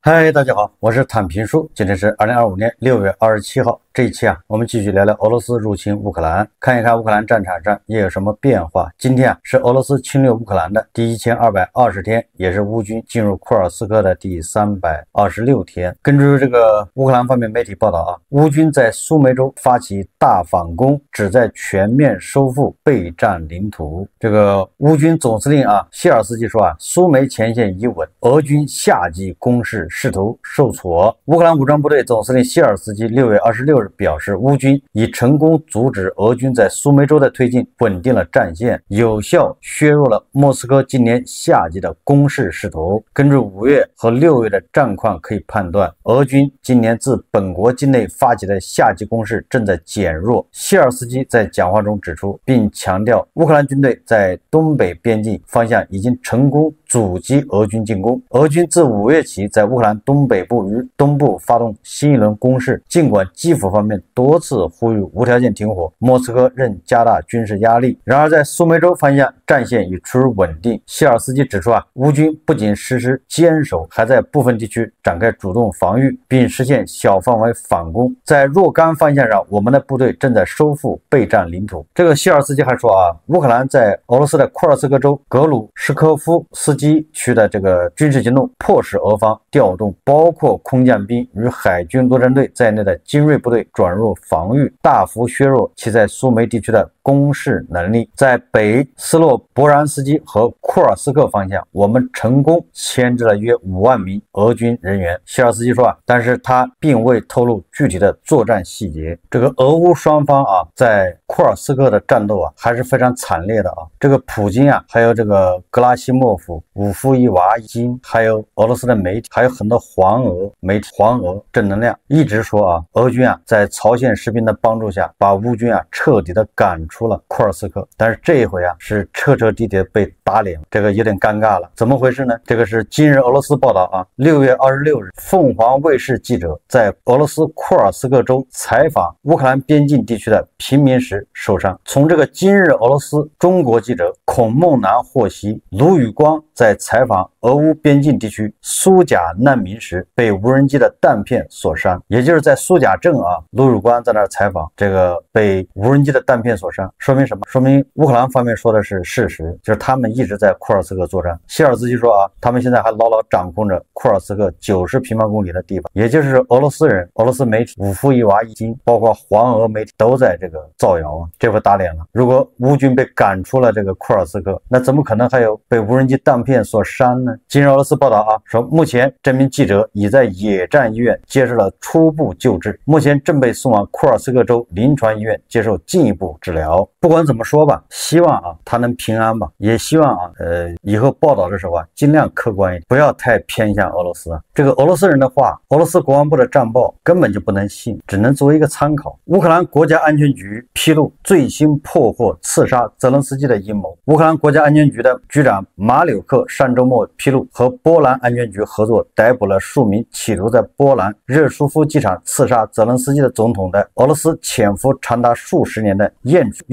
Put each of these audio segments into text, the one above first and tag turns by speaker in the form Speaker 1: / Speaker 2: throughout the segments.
Speaker 1: 嗨，大家好，我是坦平叔。今天是2025年6月27号。这一期我们继续聊聊俄罗斯入侵乌克兰，看一看乌克兰战场上也有什么变化。今天是俄罗斯侵略乌克兰的第1220天，也是乌军进入库尔斯克的第326天。根据这个乌克兰方面媒体报道乌军在苏梅州发起大反攻，旨在全面收复被占领土。这个乌军总司令谢尔斯基说苏梅前线已稳，俄军夏季攻势势头受挫。乌克兰武装部队总司令谢尔斯基6月26日表示，乌军已成功阻止俄军在苏梅州的推进，稳定了战线，有效削弱了莫斯科今年夏季的攻势势头。根据5月和6月的战况可以判断，俄军今年自本国境内发起的夏季攻势正在减弱。谢尔斯基在讲话中指出，并强调乌克兰军队在东北边境方向已经成功阻击俄军进攻。俄军自5月起在乌克兰东北部与东部发动新一轮攻势，尽管基辅方面多次呼吁无条件停火，莫斯科仍加大军事压力。然而在苏梅州方向战线已处于稳定。谢尔斯基指出乌军不仅实施坚守，还在部分地区展开主动防御，并实现小范围反攻。在若干方向上，我们的部队正在收复被占领土。这个谢尔斯基还说乌克兰在俄罗斯的库尔斯克州格鲁什科夫斯基区的这个军事行动，迫使俄方调动包括空降兵与海军陆战队在内的精锐部队转入防御，大幅削弱其在苏梅地区的攻势能力。在北斯洛博然斯基和库尔斯克方向，我们成功牵制了约5万名俄军人员。谢尔斯基说但是他并未透露具体的作战细节。这个俄乌双方在库尔斯克的战斗还是非常惨烈的这个普京还有这个格拉西莫夫、武夫伊娃金，还有俄罗斯的媒体，还有很多黄俄媒体、黄俄正能量一直说俄军在朝鲜士兵的帮助下，把乌军彻底的赶出了库尔斯克。但是这一回是彻彻底底的被打脸，这个有点尴尬了。怎么回事呢？这个是今日俄罗斯报道6月26日，凤凰卫视记者在俄罗斯库尔斯克州采访乌克兰边境地区的平民时受伤。从这个今日俄罗斯中国记者孔孟南获悉，卢宇光在采访俄乌边境地区苏贾难民时被无人机的弹片所伤。也就是在苏贾镇卢宇光在那儿采访，这个被无人机的弹片所伤，说明什么？说明乌克兰方面说的是事实，就是他们一直在库尔斯克作战。谢尔斯基说他们现在还牢牢掌控着库尔斯克90平方公里的地方，也就是俄罗斯人、俄罗斯媒体、武夫伊娃金，包括黄俄媒体都在这个造谣这回打脸了。如果乌军被赶出了这个库尔斯克，那怎么可能还有被无人机弹片所伤呢？今日俄罗斯报道说，目前这名记者已在野战医院接受了初步救治，目前正被送往库尔斯克州临床医院接受进一步治疗。不管怎么说吧，希望他能平安吧，也希望以后报道的时候尽量客观一点，不要太偏向俄罗斯这个俄罗斯人的话，俄罗斯国防部的战报根本就不能信，只能作为一个参考。乌克兰国家安全局披露最新破获刺杀泽连斯基的阴谋。乌克兰国家安全局的局长马柳克上周末披露，和波兰安全局合作逮捕了数名企图在波兰热舒夫机场刺杀泽连斯基的总统的俄罗斯潜伏长达数十年的鼹鼠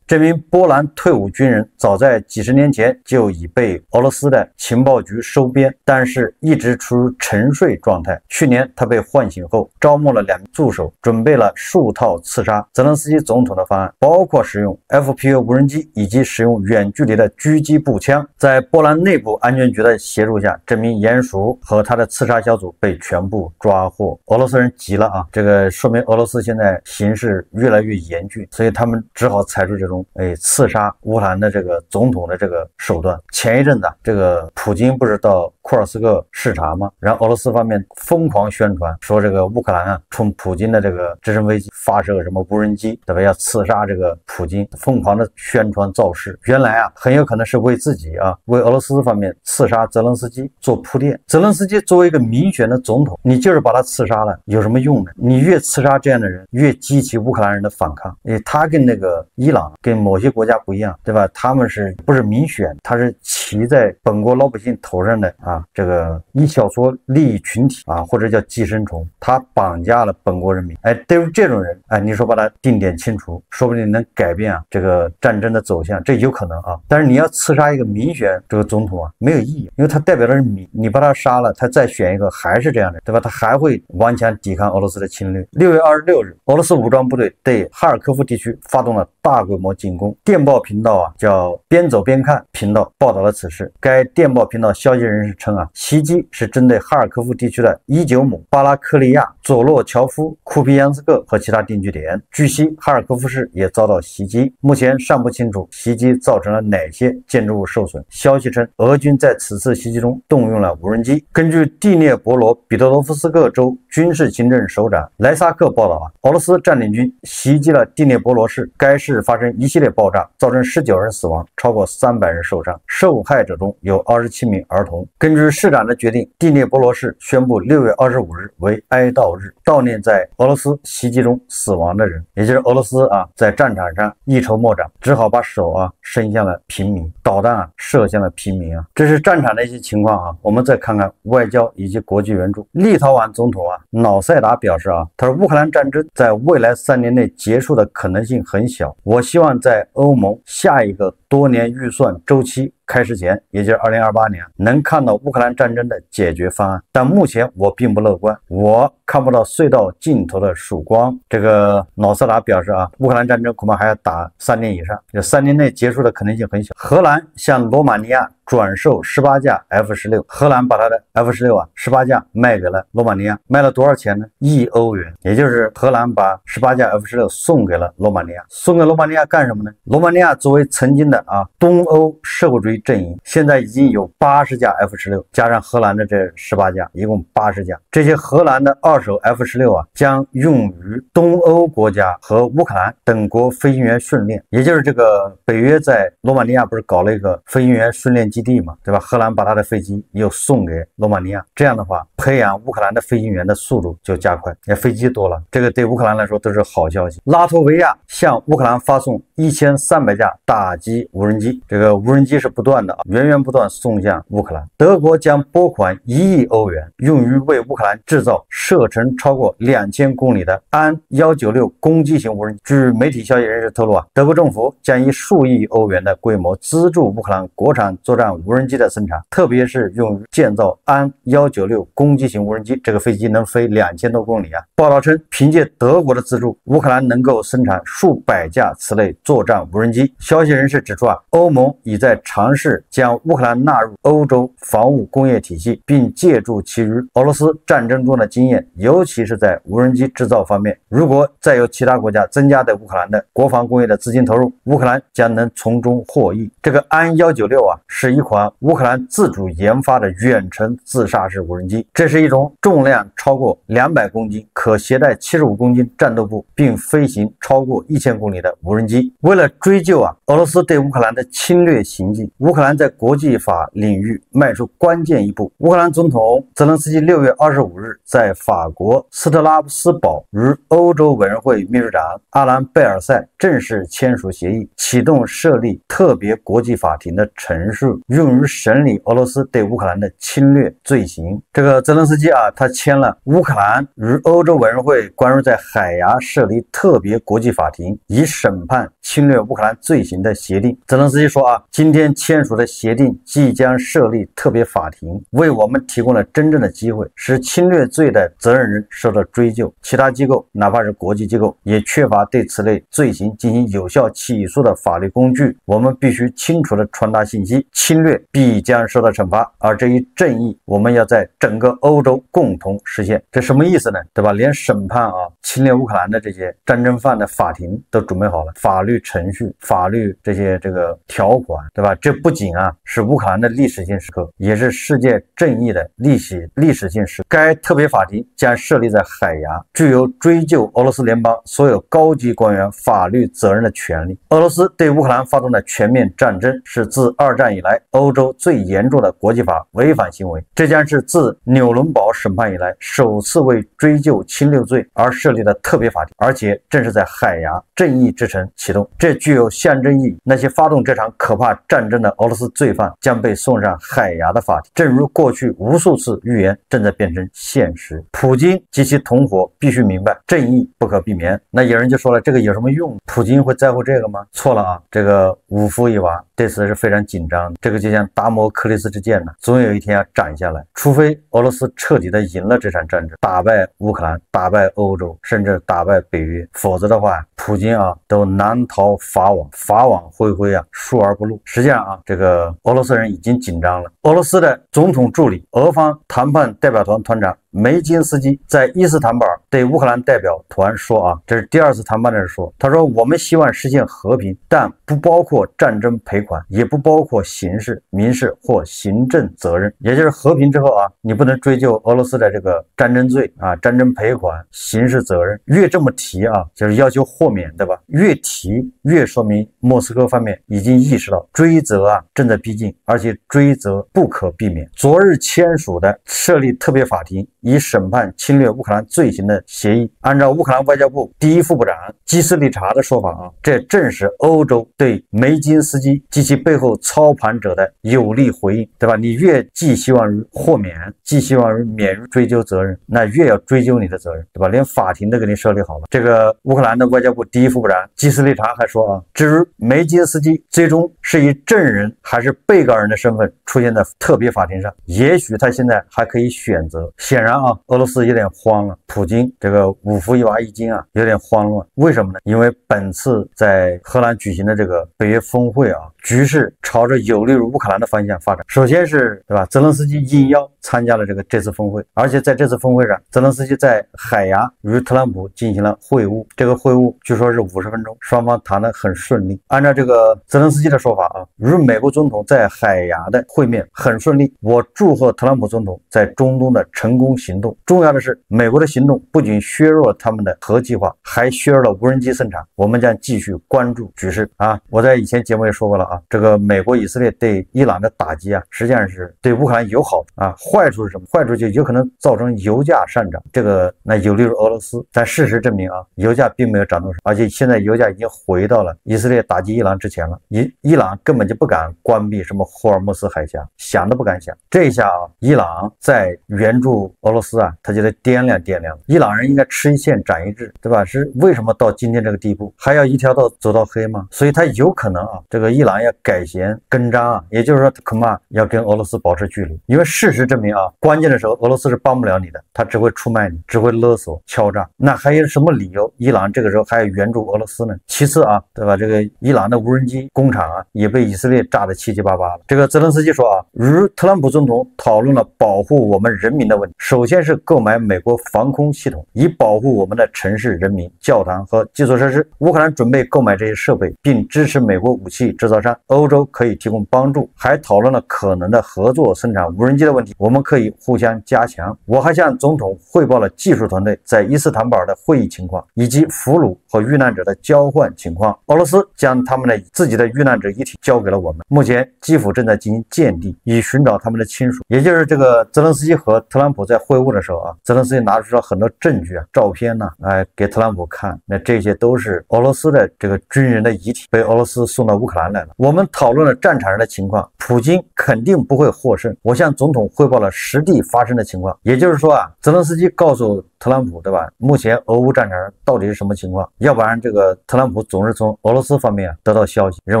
Speaker 1: 这名波兰退伍军人早在几十年前就已被俄罗斯的情报局收编，但是一直处于沉睡状态。去年他被唤醒后，招募了2名助手，准备了数套刺杀泽连斯基总统的方案，包括使用 FPV 无人机以及使用远距离的狙击步枪。在波兰内部安全局的协助下，这名鼹鼠和他的刺杀小组被全部抓获。俄罗斯人急了这个说明俄罗斯现在形势越来越严峻，所以他们只好采取这种刺杀乌克兰的这个总统的这个手段。前一阵子这个普京不是到库尔斯克视察吗？然后俄罗斯方面疯狂宣传说这个乌克兰冲普京的这个直升飞机发射什么无人机，对吧？要刺杀这个普京，疯狂的宣传造势。原来很有可能是为自己为俄罗斯方面刺杀泽连斯基做铺垫。泽连斯基作为一个民选的总统，你就是把他刺杀了，有什么用呢？你越刺杀这样的人，越激起乌克兰人的反抗。他跟那个伊朗跟某些国家不一样，对吧？他们是不是民选？他是骑在本国老百姓头上的这个一小撮利益群体或者叫寄生虫，他绑架了本国人民。对于这种人你说把他定点清除，说不定能改变这个战争的走向，这有可能但是你要刺杀一个民选这个总总统啊没有意义，因为他代表的是你把他杀了，他再选一个还是这样的，对吧？他还会顽强抵抗俄罗斯的侵略。6月26日，俄罗斯武装部队对哈尔科夫地区发动了大规模进攻。电报频道啊叫边走边看频道报道了此事。该电报频道消息人士称啊，袭击是针对哈尔科夫地区的伊久姆、巴拉克利亚、佐洛乔夫、库皮扬斯克和其他定居点。据悉，哈尔科夫市也遭到袭击，目前尚不清楚袭击造成了哪些建筑物受损。消息称，俄军在此次袭击中动用了无人机。根据第聂伯罗彼得罗夫斯克州军事行政首长莱萨克报道啊，俄罗斯占领军袭击了第聂伯罗市，该市发生一系列爆炸，造成19人死亡，超过300人受伤，受害者中有27名儿童。根据市长的决定，第聂伯罗市宣布6月25日为哀悼日，悼念在俄罗斯袭击中死亡的人。也就是俄罗斯啊，在战场上一筹莫展，只好把手啊伸向了平民，导弹啊射向了平民啊。这是战场的一些情况啊。我们再看看外交以及国际援助。立陶宛总统啊瑙塞达表示啊，他说乌克兰战争在未来3年内结束的可能性很小，我希望在欧盟下一个多年预算周期开始前，也就是2028年，能看到乌克兰战争的解决方案。但目前我并不乐观，我看不到隧道尽头的曙光。这个瑙塞达表示啊，乌克兰战争恐怕还要打3年以上，这3年内结束的可能性很小。荷兰向罗马尼亚转售18架 F-16，荷兰把他的 F-16啊18架卖给了罗马尼亚，卖了多少钱呢？1欧元，也就是荷兰把18架 F-16送给了罗马尼亚。送给罗马尼亚干什么呢？罗马尼亚作为曾经的东欧社会主义阵营，现在已经有80架 F-16，加上荷兰的这18架，一共80架。这些荷兰的二手 F-16啊，将用于东欧国家和乌克兰等国飞行员训练。也就是这个北约在罗马尼亚不是搞了一个飞行员训练基地嘛，对吧？荷兰把他的飞机又送给罗马尼亚，这样的话，培养乌克兰的飞行员的速度就加快，也飞机多了，这个对乌克兰来说都是好消息。拉脱维亚向乌克兰发送1300架打击无人机，这个无人机是不断的源源不断送向乌克兰。德国将拨款1亿欧元，用于为乌克兰制造射程超过2000公里的安196攻击型无人机。据媒体消息人士透露啊，德国政府将以数亿欧元的规模资助乌克兰国产作战无人机的生产，特别是用于建造安196攻击型无人机。这个飞机能飞2000多公里啊。报道称，凭借德国的资助，乌克兰能够生产数百架此类作战无人机。消息人士指出啊，欧盟已在尝试将乌克兰纳入欧洲防务工业体系，并借助其于俄罗斯战争中的经验，尤其是在无人机制造方面。如果再有其他国家增加对乌克兰的国防工业的资金投入，乌克兰将能从中获益。这个安196啊，是一款乌克兰自主研发的远程自杀式无人机，这是一种重量超过200公斤、可携带75公斤战斗部，并飞行超过1000公里的无人机。为了追究俄罗斯对乌克兰的侵略行径，乌克兰在国际法领域迈出关键一步。乌克兰总统泽连斯基6月25日在法国斯特拉斯堡与欧洲委员会秘书长阿兰贝尔塞正式签署协议，启动设立特别国际法庭的程序，用于审理俄罗斯对乌克兰的侵略罪行。这个泽连斯基他签了乌克兰与欧洲委员会关于在海牙设立特别国际法庭以审判侵略乌克兰罪行的协定。泽连斯基说今天签署的协定即将设立特别法庭，为我们提供了真正的机会，使侵略罪的责任人受到追究。其他机构，哪怕是国际机构，也缺乏对此类罪行进行有效起诉的法律工具。我们必须清楚地传达信息，侵略必将受到惩罚，而这一正义我们要在整个欧洲共同实现。这什么意思呢？对吧？连审判侵略乌克兰的这些战争犯的法庭都准备好了，法律程序、法律这个条款，对吧？这不仅是乌克兰的历史性时刻，也是世界正义的历史性时刻。该特别法庭将设立在海牙，具有追究俄罗斯联邦所有高级官员法律责任的权利。俄罗斯对乌克兰发动的全面战争是自2战以来欧洲最严重的国际法违反行为，这将是自纽伦堡审判以来首次为追究侵略罪而设立的特别法庭，而且正是在海牙正义之城启动，这具有象征意义。那些发动这场可怕战争的俄罗斯罪犯将被送上海牙的法庭，正如过去无数次预言正在变成现实。普京及其同伙必须明白，正义不可避免。那有人就说了，这个有什么用？普京会在乎这个吗？错了这个五夫一娃，这次是非常紧张，这个就像达摩克利斯之剑呢，总有一天要斩下来。除非俄罗斯彻底的赢了这场战争，打败乌克兰，打败欧洲，甚至打败北约，否则的话，普京啊都难逃法网，法网恢恢啊，疏而不漏。实际上啊，这个俄罗斯人已经紧张了。俄罗斯的总统助理、俄方谈判代表团团长梅金斯基在伊斯坦布尔对乌克兰代表团说啊，这是第二次谈判的时候说，他说我们希望实现和平，但不包括战争赔款，也不包括刑事、民事或行政责任。也就是和平之后啊，你不能追究俄罗斯的这个战争罪啊、战争赔款、刑事责任。越这么提啊，就是要求豁免，对吧？越提越说明莫斯科方面已经意识到追责啊正在逼近，而且追责不可避免。昨日签署的设立特别法庭以审判侵略乌克兰罪行的协议，按照乌克兰外交部第一副部长基斯利查的说法啊，这正是欧洲对梅金斯基及其背后操盘者的有力回应，对吧？你越寄希望于豁免，寄希望于免于追究责任，那越要追究你的责任，对吧？连法庭都给你设立好了。这个乌克兰的外交部第一副部长基斯利查还说啊，至于梅金斯基最终是以证人还是被告人的身份出现在特别法庭上，也许他现在还可以选择。显然啊，俄罗斯有点慌了，普京这个五福一娃一惊啊，有点慌乱。为什么呢？因为本次在荷兰举行的这个北约峰会啊，局势朝着有利于乌克兰的方向发展。首先是，对吧？泽连斯基应邀参加了这次峰会，而且在这次峰会上，泽连斯基在海牙与特朗普进行了会晤。这个会晤据说是50分钟，双方谈得很顺利。按照这个泽连斯基的说法啊，与美国总统在海牙的会面很顺利。我祝贺特朗普总统在中东的成功行动。重要的是，美国的行动不仅削弱他们的核计划，还削弱了无人机生产。我们将继续关注局势啊！我在以前节目也说过了啊，这个美国、以色列对伊朗的打击啊，实际上是对乌克兰有好啊。坏处是什么？坏处就有可能造成油价上涨，这个那有利于俄罗斯。但事实证明啊，油价并没有涨多少，而且现在油价已经回到了以色列打击伊朗之前了。伊朗根本就不敢关闭什么霍尔木斯海峡，想都不敢想。这一下啊，伊朗在援助俄罗斯啊，他就得掂量掂量。伊朗人应该吃一堑长一智，对吧？是为什么到今天这个地步，还要一条道走到黑吗？所以他有可能啊，这个伊朗要改弦更张啊，也就是说，恐怕要跟俄罗斯保持距离。因为事实证明啊，关键的时候俄罗斯是帮不了你的，他只会出卖你，只会勒索、敲诈。那还有什么理由伊朗这个时候还要援助俄罗斯呢？其次啊，对吧？这个伊朗的无人机工厂啊，也被以色列炸得七七八八了。这个泽连斯基说啊，与特朗普总统讨论了保护我们人民的问题，首先是购买美国防空系统，以保护我们的城市、人民、教堂和基础设施。乌克兰准备购买这些设备，并支持美国武器制造商，欧洲可以提供帮助。还讨论了可能的合作生产无人机的问题，我们可以互相加强。我还向总统汇报了技术团队在伊斯坦布尔的会议情况，以及俘虏和遇难者的交换情况。俄罗斯将他们的自己的遇难者遗体交给了我们。目前基辅正在进行鉴定，以寻找他们的亲属。也就是这个泽连斯基和特朗普在会晤的时候啊，泽连斯基拿出了很多证据啊、照片呢，给特朗普看。那这些都是俄罗斯的这个军人的遗体被俄罗斯送到乌克兰来了。我们讨论了战场上的情况，普京肯定不会获胜。我向总统汇报了实地发生的情况，也就是说啊，泽连斯基告诉特朗普，对吧？目前俄乌战场上到底是什么情况？要不然这个特朗普总是从俄罗斯方面得到消息，认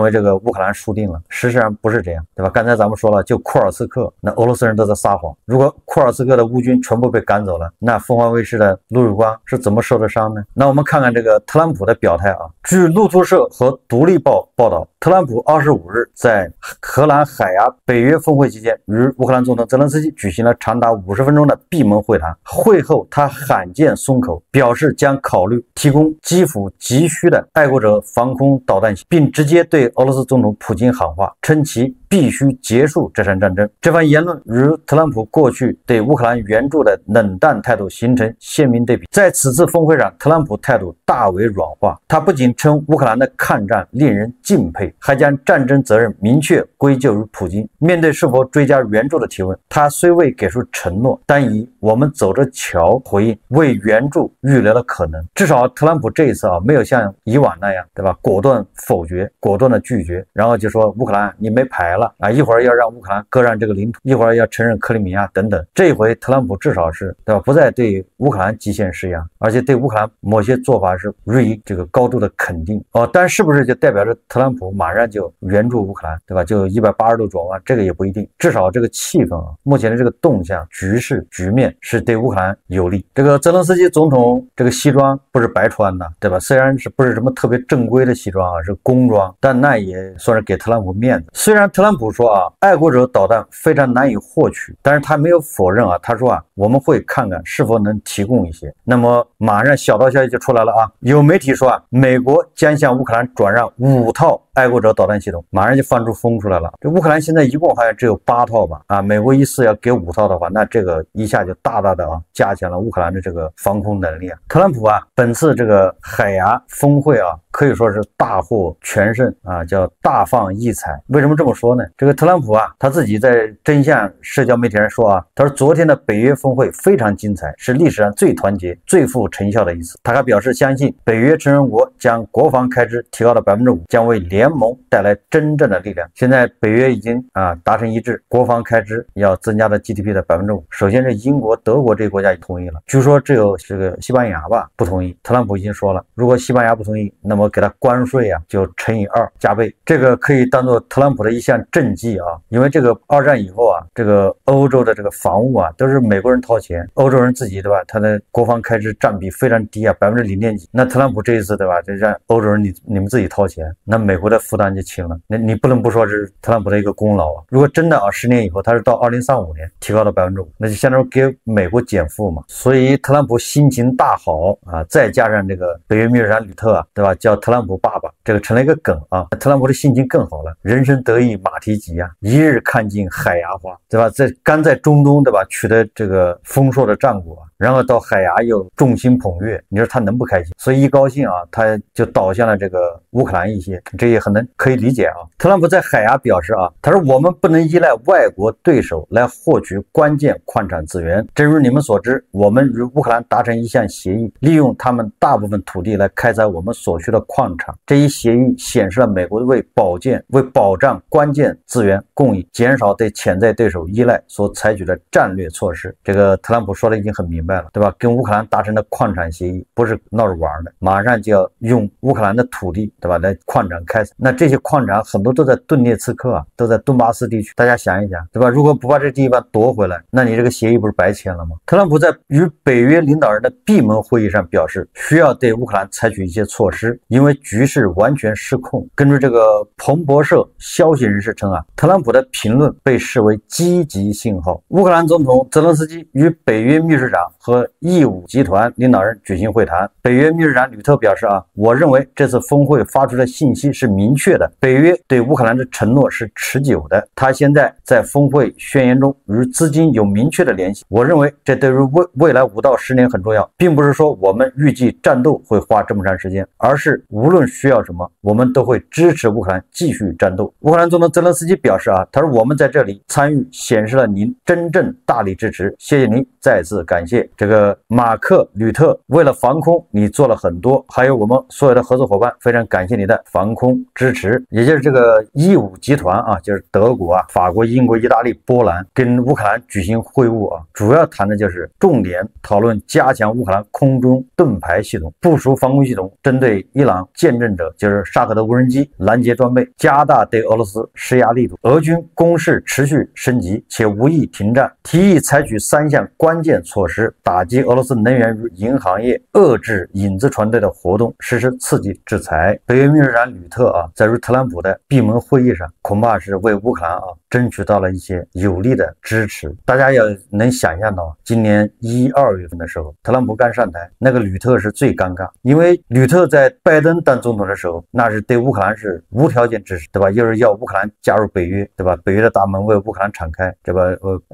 Speaker 1: 为这个乌克兰输定了。实际上不是这样，对吧？刚才咱们说了，就库尔斯克，那俄罗斯人都在撒谎。如果库尔斯克的乌军全部被赶走了，那凤凰卫视的陆宇光是怎么受的伤呢？那我们看看这个特朗普的表态啊。据路透社和独立报报道，特朗普25日在荷兰海牙北约峰会期间，与乌克兰总统泽连斯基举行了长达50分钟的闭门会谈。会后，他罕见松口，表示将考虑提供基辅急需的爱国者防空导弹，并直接对俄罗斯总统普京喊话，称其必须结束这场战争。这番言论与特朗普过去对乌克兰援助的冷淡态度形成鲜明对比。在此次峰会上，特朗普态度大为软化，他不仅称乌克兰的抗战令人敬佩，还将战争责任明确归咎于普京。面对是否追加援助的提问，他虽未给出承诺，但以我们走着瞧回应，为援助预留了可能。至少特朗普这一次啊，没有像以往那样，对吧？果断否决，果断的拒绝，然后就说乌克兰你没牌了。了啊，一会儿要让乌克兰割让这个领土，一会儿要承认克里米亚等等。这回特朗普至少是对吧，不再对乌克兰极限施压，而且对乌克兰某些做法是予以这个高度的肯定但是不是就代表着特朗普马上就援助乌克兰，对吧？就180度转弯，这个也不一定。至少这个气氛目前的这个动向、局势、局面是对乌克兰有利。这个泽连斯基总统这个西装不是白穿的，对吧？虽然是不是什么特别正规的西装是工装，但那也算是给特朗普面子。虽然特朗普说爱国者导弹非常难以获取，但是他没有否认他说我们会看看是否能提供一些。那么马上小道消息就出来了有媒体说美国将向乌克兰转让5套爱国者导弹系统，马上就放出风出来了。这乌克兰现在一共好像只有8套吧？美国意思要给5套的话，那这个一下就大大的加强了乌克兰的这个防空能力特朗普本次这个海牙峰会可以说是大获全胜叫大放异彩。为什么这么说呢？这个特朗普他自己在真相社交媒体上说他说昨天的北约峰会非常精彩，是历史上最团结、最富成效的一次。他还表示相信北约成员国将国防开支提高到 5%， 将为联盟带来真正的力量。现在北约已经达成一致，国防开支要增加到 GDP 的 5%。首先是英国、德国这些国家也同意了，据说只有这个西班牙吧不同意。特朗普已经说了，如果西班牙不同意，那么给他关税就乘以2加倍。这个可以当做特朗普的一项政绩因为这个二战以后这个欧洲的这个防务都是美国人掏钱，欧洲人自己对吧？他的国防开支占比非常低0.几。那特朗普这一次对吧？就让欧洲人你们自己掏钱，那美国的负担就轻了。那你不能不说是特朗普的一个功劳如果真的10年以后，他是到2035年提高到 5%， 那就相当于给美国减负嘛。所以特朗普心情大好再加上这个北约秘书长吕特对吧？叫特朗普爸爸，这个成了一个梗特朗普的心情更好了，人生得意马蹄疾一日看尽海牙花，对吧？刚在中东对吧取得这个丰硕的战果然后到海牙又众星捧月，你说他能不开心？所以一高兴他就倒向了这个乌克兰一些，这也可以理解特朗普在海牙表示他说我们不能依赖外国对手来获取关键矿产资源。正如你们所知，我们与乌克兰达成一项协议，利用他们大部分土地来开采我们所需的矿产。这一协议显示了美国为保障关键资源供应，减少对潜在对手依赖所采取的战略措施。这个特朗普说的已经很明白了，对吧？跟乌克兰达成的矿产协议不是闹着玩的，马上就要用乌克兰的土地，对吧？来矿产开采。那这些矿产很多都在顿涅茨克都在顿巴斯地区。大家想一想，对吧？如果不把这地方夺回来，那你这个协议不是白签了吗？特朗普在与北约领导人的闭门会议上表示，需要对乌克兰采取一些措施，因为局势完全失控。根据这个彭博社消息人士称特朗普的评论被视为积极信号。乌克兰总统泽连斯基与北约秘书长和义五集团领导人举行会谈。北约秘书长吕特表示我认为这次峰会发出的信息是明确的，北约对乌克兰的承诺是持久的。他现在在峰会宣言中与资金有明确的联系，我认为这对于未来5到10年很重要，并不是说我们预计战斗会花这么长时间，而是无论需要什么，我们都会支持乌克兰继续战斗。乌克兰总统泽连斯基表示他说我们在这里参与显示了您真正大力支持，谢谢您，再次感谢。这个马克吕特，为了防空你做了很多，还有我们所有的合作伙伴，非常感谢你的防空支持。也就是这个义五集团就是德国法国、英国、意大利、波兰跟乌克兰举行会晤主要谈的就是重点讨论加强乌克兰空中盾牌系统，部署防空系统，针对伊朗见证者就是沙特的无人机拦截装备，加大对俄罗斯施压力度。俄军攻势持续升级且无意停战，提议采取3项关键措施，打击俄罗斯能源与银行业，遏制影子船队的活动，实施刺激制裁。北约秘书长吕特在与特朗普的闭门会议上，恐怕是为乌克兰争取到了一些有力的支持。大家要能想象到，今年1、2月份的时候，特朗普刚上台，那个吕特是最尴尬，因为吕特在拜登当总统的时候，那是对乌克兰是无条件支持，对吧？又是要乌克兰加入北约，对吧？北约的大门为乌克兰敞开，对吧？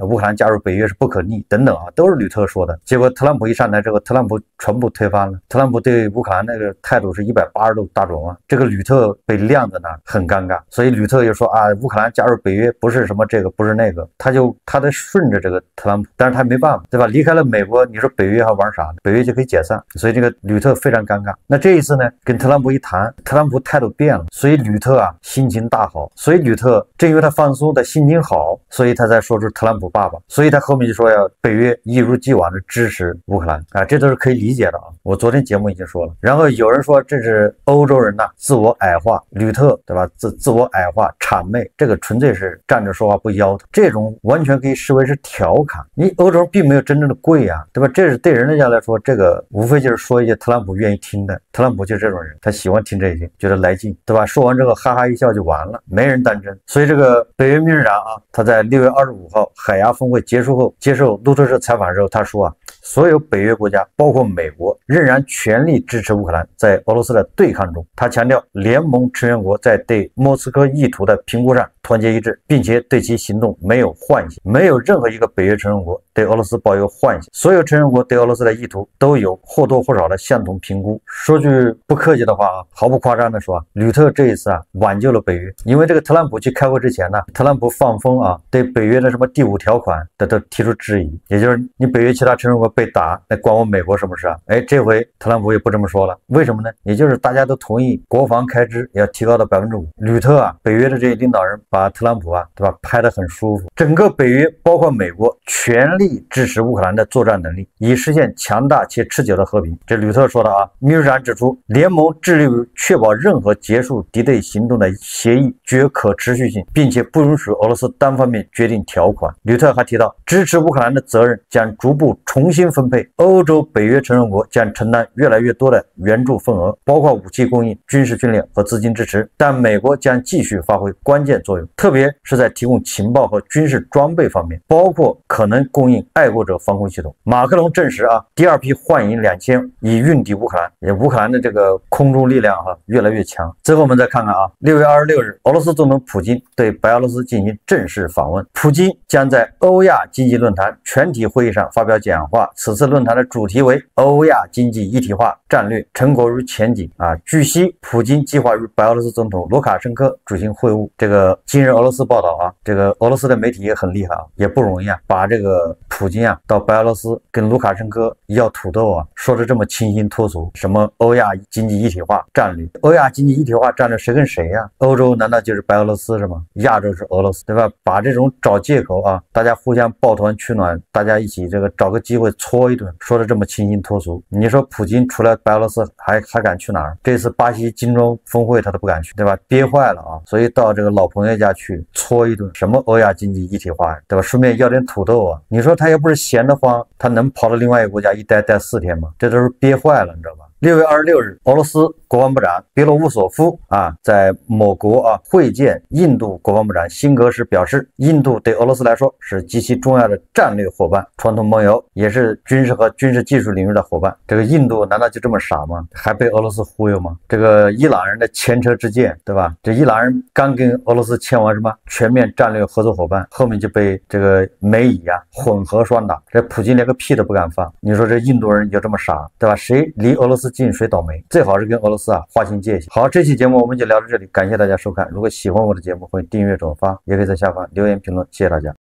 Speaker 1: 乌克兰加入北约是不可逆等等都是吕特说的。结果特朗普一上台之后，特朗普全部推翻了。特朗普对乌克兰那个态度是180度大转弯，这个吕特被晾在那儿，很尴尬。所以吕特就说啊，乌克兰加入北约不是什么这个不是那个，他得顺着这个特朗普，但是他没办法，对吧？离开了美国，你说北约还玩啥呢？北约就可以解散，所以这个吕特非常尴尬。那这一次呢，跟特朗普一谈，特朗普态度变了，所以吕特啊心情大好。所以吕特正因为他放松的心情好，所以他才说出特朗普爸爸，所以他后面就说要北约一如既往的支持乌克兰啊，这都是可以理解的啊。我昨天节目已经说了。然后有人说这是欧洲人呐自我矮化，吕特对吧？自我矮化谄媚，这个纯粹是站着说话不腰疼，这种完全可以视为是调侃。你欧洲人并没有真正的跪啊，对吧？这是对人家来说，这个无非就是说一些特朗普愿意听的。特朗普就是这种人，他喜欢听这些，觉得来劲，对吧？说完之后哈哈一笑就完了，没人当真。所以这个北约秘书长啊，他在6月25号海牙峰会结束后接受路透社采访的时候，他说啊，所有北约国家包括美国仍然全力支持乌克兰在俄罗斯的对抗中。他强调联盟成员国在对莫斯科意图的评估上团结一致，并且对其行动没有幻想，没有任何一个北约成员国对俄罗斯抱有幻想，所有成员国对俄罗斯的意图都有或多或少的相同评估。说句不客气的话啊，毫不夸张的说啊，吕特这一次啊挽救了北约。因为这个特朗普去开会之前呢，特朗普放风啊，对北约的什么第5条款的都提出质疑，也就是你北约其他成员国被打，那关我美国什么事啊？哎，这回特朗普也不这么说了，为什么呢？也就是大家都同意国防开支要提高到5%。吕特啊，北约的这些领导人把特朗普啊，对吧，拍得很舒服。整个北约包括美国全力支持乌克兰的作战能力，以实现强大且持久的和平。这吕特说的啊。秘书长指出，联盟致力于确保任何结束敌对行动的协议具有可持续性，并且不允许俄罗斯单方面决定条款。吕特还提到，支持乌克兰的责任将逐步重新分配，欧洲北约成员国将承担越来越多的援助份额，包括武器供应、军事训练和资金支持，但美国将继续发挥关键作用，特别是在提供情报和军事装备方面，包括可能供应爱国者防空系统。马克龙证实啊，第2批幻影2000已运抵乌克兰，也乌克兰的这个空中力量越来越强。最后我们再看看啊，6月26日，俄罗斯总统普京对白俄罗斯进行正式访问，普京将在欧亚经济论坛全体会议上发表讲话。此次论坛的主题为欧亚经济一体化战略成果与前景啊。据悉，普京计划与白俄罗斯总统卢卡申科举行会晤。这个今日俄罗斯报道啊，这个俄罗斯的媒体也很厉害啊，也不容易啊，把这个普京啊到白俄罗斯跟卢卡申科要土豆啊，说的这么清新脱俗，什么欧亚经济一体化战略，欧亚经济一体化战略谁跟谁呀？欧洲难道就是白俄罗斯是吗？亚洲是俄罗斯，对吧？把这种找借口啊，大家互相抱团取暖，大家一起这个找个机会搓一顿，说的这么清新脱俗。你说普京除了白俄罗斯还敢去哪儿？这次巴西金砖峰会他都不敢去，对吧？憋坏了啊，所以到这个老朋友家去搓一顿，什么欧亚经济一体化，对吧？顺便要点土豆啊。你说他要不是闲得慌，他能跑到另外一个国家一待4天吗？这都是憋坏了，你知道吧？6月26日，俄罗斯国防部长别罗乌索夫啊，在某国会见印度国防部长辛格时表示，印度对俄罗斯来说是极其重要的战略伙伴、传统盟友，也是军事和军事技术领域的伙伴。这个印度难道就这么傻吗？还被俄罗斯忽悠吗？这个伊朗人的前车之鉴，对吧？这伊朗人刚跟俄罗斯签完什么全面战略合作伙伴，后面就被这个美以混合双打，这普京连个屁都不敢放。你说这印度人有这么傻，对吧？谁离俄罗斯近谁倒霉，最好是跟俄罗斯划清界限。好，这期节目我们就聊到这里，感谢大家收看。如果喜欢我的节目，欢迎订阅转发，也可以在下方留言评论，谢谢大家。